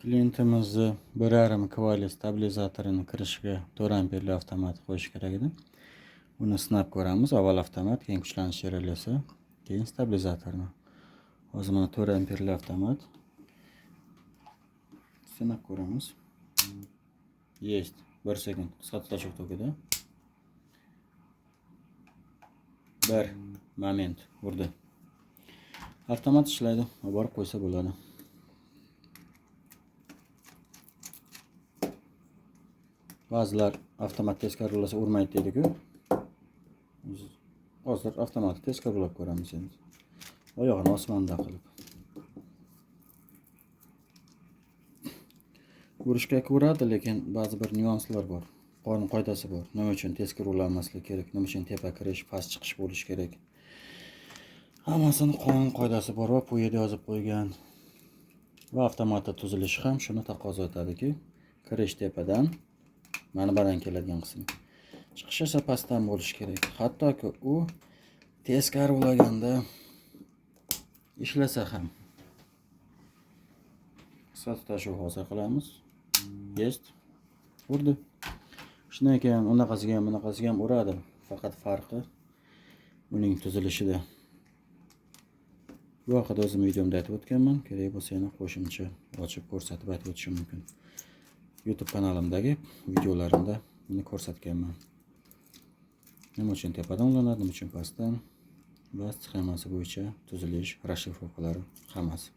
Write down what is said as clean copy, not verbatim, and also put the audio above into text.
Klientimizni 1,5 kV stabilizatorini kirishiga 4 amperli avtomat qo'yish kerak edi. Uni sinab ko'ramiz. Avval avtomat, keyin kuchlanish relasi, keyin stabilizatorni. Hozir mana 4 amperli avtomat. Sinab ko'ramiz. Есть. 1 sekund. Qisqa tutashib tokida. 1 moment urdi. Avtomat ishlaydi. Olib qo'ysa bo'ladi. Ba'zilar avtomat teskari urlasa urmaydi deydi-ku. Hozir avtomat teskari urib ko'ramiz endi. Oyog'ini osmonda qilib. Urishga ko'radi, lekin ba'zi bir nyuanslar bor. Qonun qoidasi bor. Nima uchun teskari urilmasligi kerak, nima uchun tepa kirish, past chiqish bo'lishi kerak. Hammasini qonun qoidasi bor va bu yerda yozib qo'ygan. Va avtomatda tuzilishi ham shuni taqozo etadiki, kirish tepadan, mana baland keladigan qism. Chiqish esa pastdan bo'lishi kerak. Hattoki u teskari ulaganda ishlasa ham. Qisqa tutashuv hosil qilamiz. Есть. Urdi. Shundan keyin unaqasiga ham, bunaqasiga ham uradi. Faqat farqi uning tuzilishida. Bu haqida o'zim videomda aytib o'tganman. Kerak bo'lsa yana qo'shimcha ochib ko'rsatib aytib o'tishim mumkin. YouTube kanalimdagi videolarimda buni ko'rsatganman. Nima uchun tepadan ulanadi, nima uchun pastdan va sxemasi bo'yicha tuzilish, расшифровкалari hammasi.